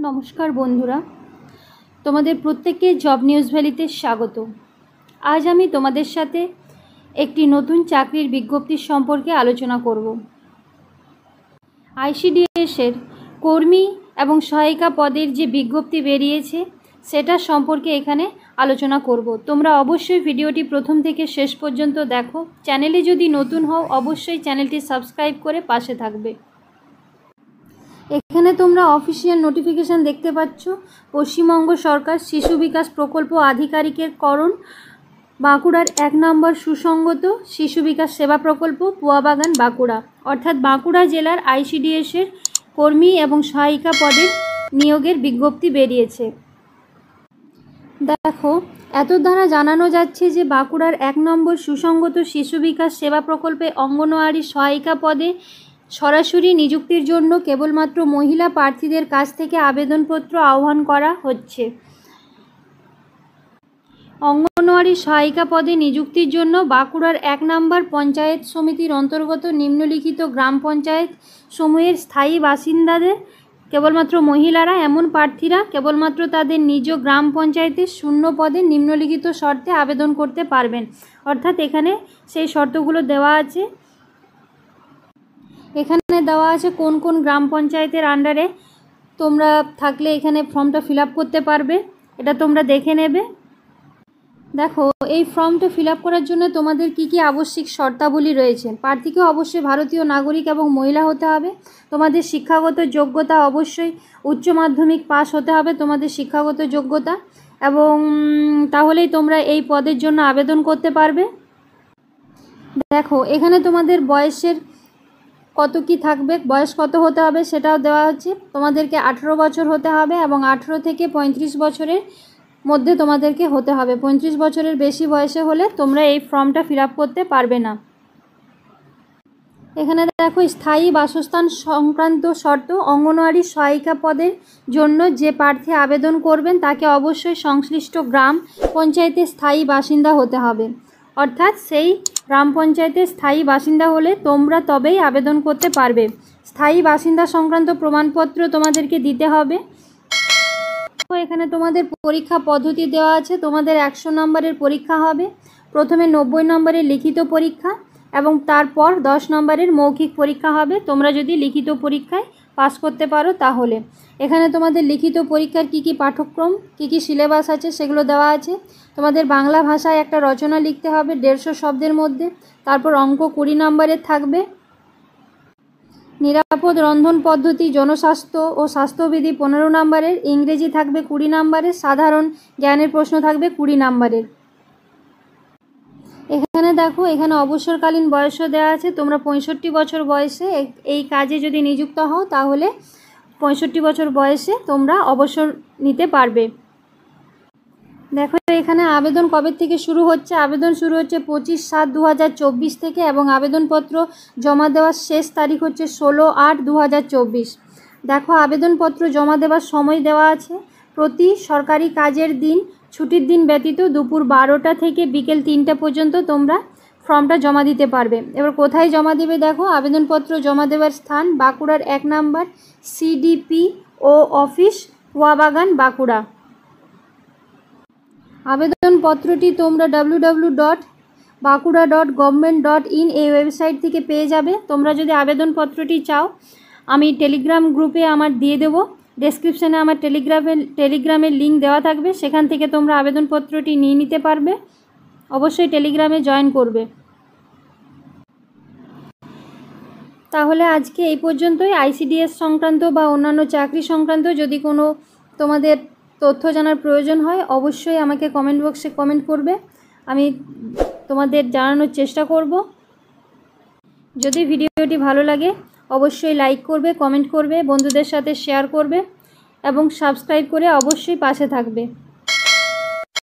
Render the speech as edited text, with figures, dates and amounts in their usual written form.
নমস্কার বন্ধুরা, তোমাদের প্রত্যেককে জব নিউজ ভ্যালিতে স্বাগত। আজ আমি তোমাদের সাথে একটি নতুন চাকরির বিজ্ঞপ্তি সম্পর্কে আলোচনা করব। আইসিডিএসের কর্মী এবং সহায়িকা পদের যে বিজ্ঞপ্তি বেরিয়েছে সেটা সম্পর্কে এখানে আলোচনা করব। তোমরা অবশ্যই ভিডিওটি প্রথম থেকে শেষ পর্যন্ত দেখো। চ্যানেলে যদি নতুন হও অবশ্যই চ্যানেলটি সাবস্ক্রাইব করে পাশে থাকবে। এখানে তোমরা অফিসিয়াল নোটিফিকেশান দেখতে পাচ্ছ। পশ্চিমবঙ্গ সরকার শিশু বিকাশ প্রকল্প আধিকারিকের করণ, বাঁকুড়ার 1 নম্বর সুসংগত শিশু বিকাশ সেবা প্রকল্প, পুয়াবাগান, বাঁকুড়া। অর্থাৎ বাঁকুড়া জেলার আইসিডিএসের কর্মী এবং সহায়িকা পদের নিয়োগের বিজ্ঞপ্তি বেরিয়েছে। দেখো, এত দ্বারা জানানো যাচ্ছে যে বাঁকুড়ার 1 নম্বর সুসংগত শিশু বিকাশ সেবা প্রকল্পে অঙ্গনওয়াড়ি সহায়িকা পদে সরাসরি নিযুক্তির জন্য কেবলমাত্র মহিলা প্রার্থীদের কাছ থেকে আবেদনপত্র আহ্বান করা হচ্ছে। অঙ্গনওয়াড়ি সহায়িকা পদে নিযুক্তির জন্য বাঁকুড়ার 1 নম্বর পঞ্চায়েত সমিতির অন্তর্গত নিম্নলিখিত গ্রাম পঞ্চায়েত সমূহের স্থায়ী বাসিন্দাদের, কেবলমাত্র মহিলারা, এমন প্রার্থীরা কেবলমাত্র তাদের নিজ গ্রাম পঞ্চায়েতের শূন্য পদে নিম্নলিখিত শর্তে আবেদন করতে পারবেন। অর্থাৎ এখানে সেই শর্তগুলো দেওয়া আছে। এখানে দেওয়া আছে কোন কোন গ্রাম পঞ্চায়েতের আন্ডারে তোমরা থাকলে এখানে ফর্মটা ফিল আপ করতে পারবে, এটা তোমরা দেখে নেবে। দেখো, এই ফর্মটা ফিল আপ করার জন্য তোমাদের কি কি আবশ্যিক শর্তাবলী রয়েছে। প্রার্থীকে অবশ্যই ভারতীয় নাগরিক এবং মহিলা হতে হবে। তোমাদের শিক্ষাগত যোগ্যতা অবশ্যই উচ্চ মাধ্যমিক পাস হতে হবে, তোমাদের শিক্ষাগত যোগ্যতা, এবং তাহলেই তোমরা এই পদের জন্য আবেদন করতে পারবে। দেখো, এখানে তোমাদের বয়সের কত কি থাকবে, বয়স কত হতে হবে সেটাও দেওয়া হচ্ছে। তোমাদেরকে 18 বছর হতে হবে এবং 18 থেকে 35 বছরের মধ্যে তোমাদেরকে হতে হবে। 35 বছরের বেশি বয়সে হলে তোমরা এই ফর্মটা ফিল আপ করতে পারবে না। এখানে দেখো, স্থায়ী বাসস্থান সংক্রান্ত শর্ত। অঙ্গনওয়াড়ি সহায়িকা পদের জন্য যে প্রার্থী আবেদন করবেন তাকে অবশ্যই সংশ্লিষ্ট গ্রাম পঞ্চায়েতের স্থায়ী বাসিন্দা হতে হবে। অর্থাৎ সেই গ্রাম পঞ্চায়েতের স্থায়ী বাসিন্দা হলে তোমরা তবেই আবেদন করতে পারবে। স্থায়ী বাসিন্দা সংক্রান্ত প্রমাণপত্র তোমাদেরকে দিতে হবে। এখানে তোমাদের পরীক্ষা পদ্ধতি দেওয়া আছে। তোমাদের 100 নম্বরের পরীক্ষা হবে। প্রথমে 90 নম্বরের লিখিত পরীক্ষা এবং তারপর 10 নম্বরের মৌখিক পরীক্ষা হবে। তোমরা যদি লিখিত পরীক্ষায় পাস করতে পারো তাহলে। এখানে তোমাদের লিখিত পরীক্ষার কি কি পাঠ্যক্রম, কি কি সিলেবাস আছে সেগুলো দেওয়া আছে। তোমাদের বাংলা ভাষায় একটা রচনা লিখতে হবে 150 শব্দের মধ্যে। তারপর অঙ্ক 20 নম্বরের থাকবে। নিরাপদ রন্ধন পদ্ধতি, জনস্বাস্থ্য ও স্বাস্থ্যবিধি 15 নম্বরের। ইংরেজি থাকবে 20 নম্বরের। সাধারণ জ্ঞানের প্রশ্ন থাকবে 20 নম্বরের। এখানে দেখো, এখানে অবসরকালীন বয়সও দেওয়া আছে। তোমরা 65 বছর বয়সে এই কাজে যদি নিযুক্ত হও তাহলে 65 বছর বয়সে তোমরা অবসর নিতে পারবে। দেখো, এখানে আবেদন কবে থেকে শুরু হচ্ছে। আবেদন শুরু হচ্ছে 25/7/2024 থেকে এবং আবেদনপত্র জমা দেওয়ার শেষ তারিখ হচ্ছে 16/8/2024। দেখো, আবেদনপত্র জমা দেওয়ার সময় দেওয়া আছে। প্রতি সরকারি কাজের দিন, ছুটির দিন ব্যতীত দুপুর 12টা থেকে বিকেল 3টা পর্যন্ত তোমরা ফর্মটা জমা দিতে পারবে। এবার কোথায় জমা দেবে, দেখো, আবেদনপত্র জমা দেওয়ার স্থান বাঁকুড়ার 1 নম্বর CDPO অফিস, পুয়াবাগান, বাঁকুড়া। আবেদনপত্রটি তোমরা www.bankura.government.in এই ওয়েবসাইট থেকে পেয়ে যাবে। তোমরা যদি আবেদনপত্রটি চাও আমি টেলিগ্রাম গ্রুপে আমার দিয়ে দেবো। ডেসক্রিপশানে আমার টেলিগ্রামের লিঙ্ক দেওয়া থাকবে, সেখান থেকে তোমরা আবেদনপত্রটি নিয়ে নিতে পারবে। অবশ্যই টেলিগ্রামে জয়েন করবে। তাহলে আজকে এই পর্যন্তই। আইসিডিএস সংক্রান্ত বা অন্যান্য চাকরি সংক্রান্ত যদি কোনো তোমাদের তথ্য জানার প্রয়োজন হয় অবশ্যই আমাকে কমেন্ট বক্সে কমেন্ট করবে, আমি তোমাদের জানানোর চেষ্টা করব। যদি ভিডিওটি ভালো লাগে অবশ্যই লাইক করবে, কমেন্ট করবে, বন্ধুদের সাথে শেয়ার করবে এবং সাবস্ক্রাইব করে অবশ্যই পাশে থাকবে।